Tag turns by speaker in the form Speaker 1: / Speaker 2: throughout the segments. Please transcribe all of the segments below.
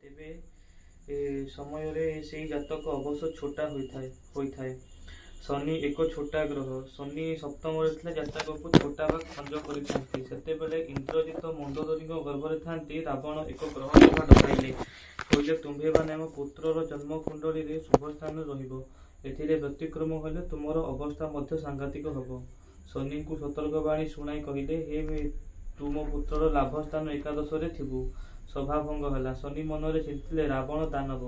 Speaker 1: तेबे समय से जातक अवश्य छोटा होता है। शनि एक छोटा ग्रह। शनि सप्तम जातक को छोटा व खंज करते इंद्रजित मंदोदरी गर्भरे था रावण एक ग्रह सभा डकाइले कहले तुम्भे मैंने मो पुत्रर जन्म कुंडली शुभ स्थान रही व्यतिक्रम हेले तुमर अवस्था मध्य सांघातिक हम। शनि को सतर्कवाणी शुणाई कहले हे तुम पुत्रर लाभ स्थान एकादश थिबु। सभा भंग है। शनि मनरे चिंतिले रावण दानव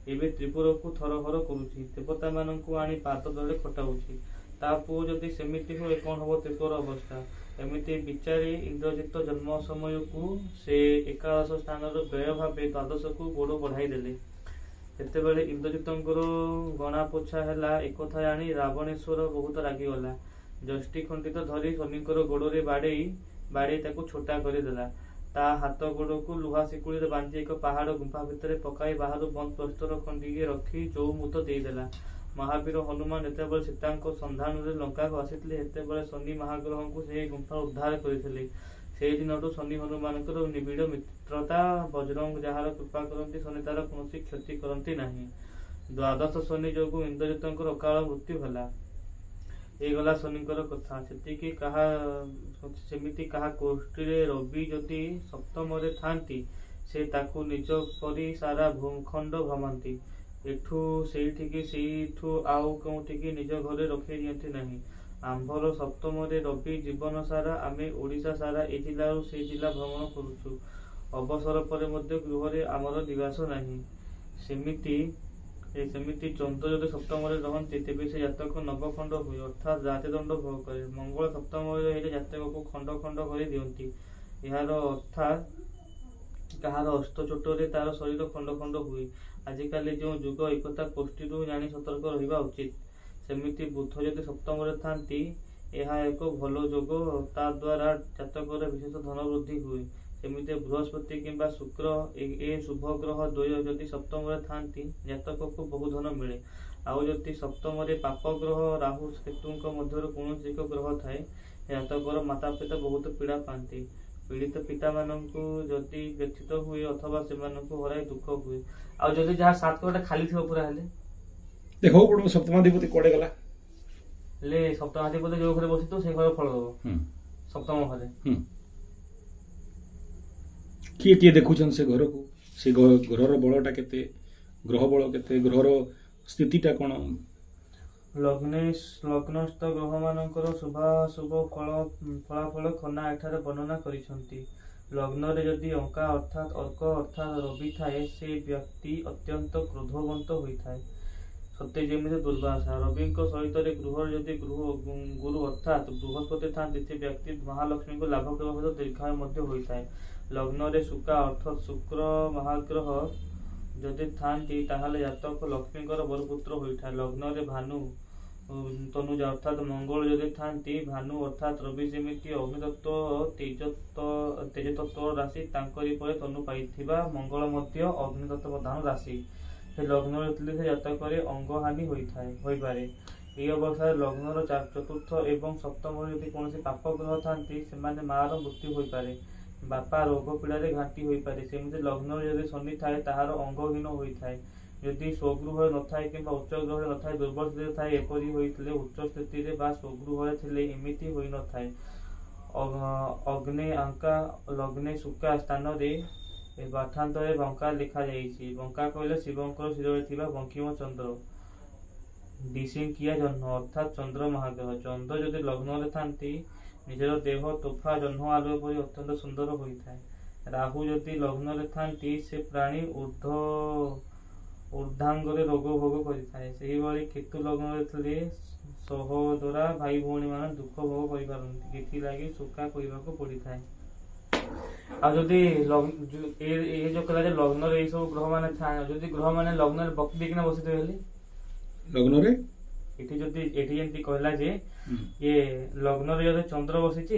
Speaker 1: एवं त्रिपुर को थरहर करुच्ची देवता मानू आनी पाद तले खटाऊँगी ता पुओ जदि सेमिति हुए कौन हम त्रिपुर अवस्था। एमती विचारी इंद्रजित जन्म समय को से एकादश स्थान व्यय भाव द्वादश को गोड़ बढ़ाई देले। सेतेबेले इंद्रजित गणा पोछा है एक जानी रावणेश्वर बहुत रागिगला। जष्टि खंडित धरी शनिकर गोड़े बाड़े छोटा करदेला। ता हाथ गोड़ को लुहा शिकुड़ी बांधि एक पहाड़ गुंफा भितर पकाई बाहर बंद प्रस्तर खंडिके रखी चौमुत देदेला। महावीर हनुमान जितेबाला सीता सन्धान लंका को आसी शनि महाग्रह को से गुंफा उद्धार करते। से दिन शनि हनुमान निबिड़ मित्रता बजरंग जार कृपा करती शनि तार कौन क्षति करती नहीं। द्वादश शनि जो इंद्रजित अकाल मृत्यु है। गला शनिकर कथा सेमिति कहा कोष्ठी रवि जदि सप्तम थांती से ताकू निज परी सारा भूखंड भ्रमंती एठू सेठू आउ कौटिकी निज घरे रखी दियंती नहीं। आंभर सप्तम रवि जीवन सारा आमे ओडिशा सारा ए जिला से जिला भ्रमण करुचु। अवसर पर गृह आमर निवास नहीं। सेमिति चंद्र जदि सप्तम रहती तेज से जातक नवखंड हुए अर्थात जातिदंड भोग करे। मंगल सप्तम जातक को खंड खंड कर दियंती यार अर्थात कहार अष्टचोटे तार शरीर खंड खंड हुए। आजिकल जो जुग एकता कोष्ठी जानी सतर्क रहा उचित। सेमिति बुध जदि सप्तम थांती यह एक भल जोग ता द्वारा जातक विशेष धन वृद्धि हुए। सेमिति बृहस्पति किंबा शुक्र ए शुभ ग्रह द्वय जदि सप्तम थांती जातक को बहु धन मिले। आउ जदि सप्तम पाप ग्रह राहु केतु मध्य कौन एक ग्रह थाए जातक माता पिता बहुत पीड़ा पाती। पीड़ित पिता मानू जदि व्यथित हुए अथवा से हराई दुख हुए। आउ जदि जहाँ सात कटा खाली थी पूरा हेले
Speaker 2: देखो पड़ो सप्तमाधिपति कड़े गला
Speaker 1: ले सप्तमाधिपति जो घरे बसी तो से घर फल दब सप्तम घरे
Speaker 2: किए किए देखुछन से घर को से घर बलटा केते ग्रह बल केते ग्रहर स्थितिटा कौन
Speaker 1: लग्नस्थ ग्रह मानकर शुभाशुभ फलाफल खना एठारे वर्णना करिसंती। लग्न रे जदि अंका अर्थात अर्क अर्थात रवि थाए से व्यक्ति अत्यंत क्रोधवंत होइथाए सत्य जेमिति दुर्वासा। रवि सहित गृह जदि गुरु अर्थात बृहस्पति थांती से व्यक्ति महालक्ष्मी को लाभ करने सहित दीर्घायु मध्य होइथाए। लग्न रे शुका अर्थात शुक्र महाग्रह जदि थांती ताहले जातक लक्ष्मीकर बरपुत्र होइथाए। लग्न रे भानु तनुजा अर्थात मंगल जदि थांती भानु अर्थात रवि सेमिति अग्नितत्व तेजतत्व राशि तांकरी परे तनु पाइथिबा मंगल मध्य अग्नितत्व प्रधान राशि। से लग्न रे से जातक अंगहानि होई पारे। এই অবস্থায় লগ্নর চতুর্থ এবং সপ্তম যদি কৌশি পাপ গ্রহ থাকতে সেমানে মার মৃত্যু হইপারে। বাপা রোগ পীড়ারে ঘাটি হইপারে। সেমিতি লগ্নরে যদি শনি থাকে তাহার অঙ্গহীন হইଥାଏ। যদি স্বগৃহে নথায় কিংবা উচ্চ গ্রহে নথায় দুর্বল স্থিতিরে থাকে এপরি হইଥିଲେ উচ্চ স্থিতিরে বা স্বগৃহে ଥିଲେ ଏମିତି ହୋଇ ନଥାଏ। ଅଗ୍ନି ଆଙ୍କା ଲଗ୍ନେ ଶୁକା ସ୍ଥାନରେ ପାଠାନ୍ତରରେ ବଙ୍କା ଲେଖାଯାଇଛି। ବଙ୍କା କହିଲେ ଶିବଙ୍କର ଶିରରେ ଥିବା ବଙ୍କିମ ଚନ୍ଦ୍ର दिशिंकिया जन्म अर्थात चंद्र महाग्रह। चंद्र जदि लग्न थांती निजर देह तोफा जन्म आलोक परि अत्यंत सुंदर होता है। राहु जदि लग्न थांती से प्राणी ऊर्धांगरे रोग भोग करें। केतु लग्न सहोदरा भाई भौणी मान दुख भोग कर सुखा करने पड़ी था। आदि जो कह लग्न सब ग्रह मान जदि ग्रह मान लग्न बक्ति देखना बसी
Speaker 2: लग्न रे
Speaker 1: एठी जदि एठी जेंति कहला जे ये लग्न रे जदि चंद्र बसिची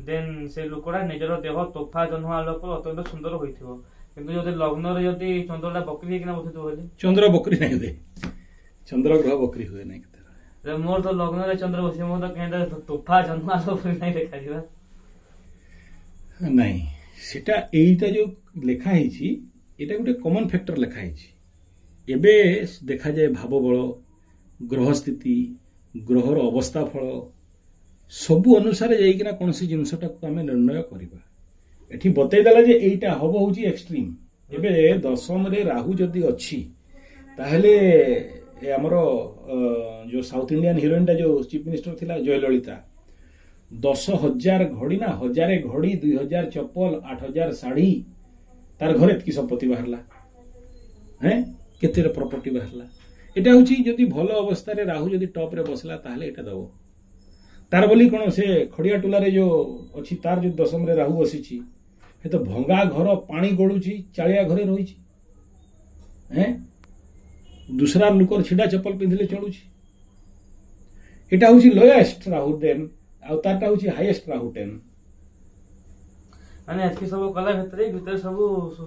Speaker 1: देन से लोकड़ा निजर देह तोफा जन्म आलोक अत्यंत सुंदर होइथिबो। किंतु जदि लग्न रे जदि चंद्रला बकरी हेकिना बसितो होले चंद्र बकरी नै दे चंद्र ग्रह बकरी होय नै केते रे मोर तो लग्न रे चंद्र बसि मोर तो केंदा तोफा जन्म आलोक नै देखा जिबा
Speaker 2: नै सेटा एइटा जो लेखा हेची এটা গোटे कमन फैक्टर लिखाई एबे देखा जाए भाव बल ग्रह स्थिति ग्रहर अवस्था फल सबु अनुसार जाइकिना कौन सी जिनसटा को आम निर्णय करवा एठी बतईदेला जे एटा हब होची एक्सट्रीम एबे दशम रे राहु जदि अच्छी ताहले हमर जो साउथ इंडियन हीरोइन टा जो चीफ मिनिस्टर थिला जयललिता 10,000 घड़ी ना 1000 घड़ी 2000 चप्पल 8,000 साड़ी तार घर एतकी संपत्ति बाहरला हैं केते प्रॉपर्टी बाहरला एटा होची जदि भल अवस्था रे राहु जदि टॉप रे बसला ताहले एटा दबो तार बोली कोन से खड़िया टोला रे जो अछि तार जो दशम रे राहु बसिछि हे तो भंगा घर पानी गळुछि चालिया घरे रहिछि हैं दूसरा लुकर छिडा चप्पल पिंधिले चलुछि एटा होछि लोएस्ट राहु देन आ तारटा होछि हाईएस्ट राहु 10
Speaker 1: माने एतकी सब कला भितर सब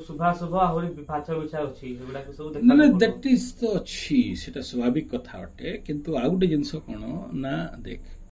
Speaker 1: शुभा शुभ आहुरी पाछ बिछा अछि एगुडा के सब
Speaker 2: ना दैट इज तो अछि सेटा स्वाभाविक कथा अटे किंतु आ गुटे जिंस कोन ना देख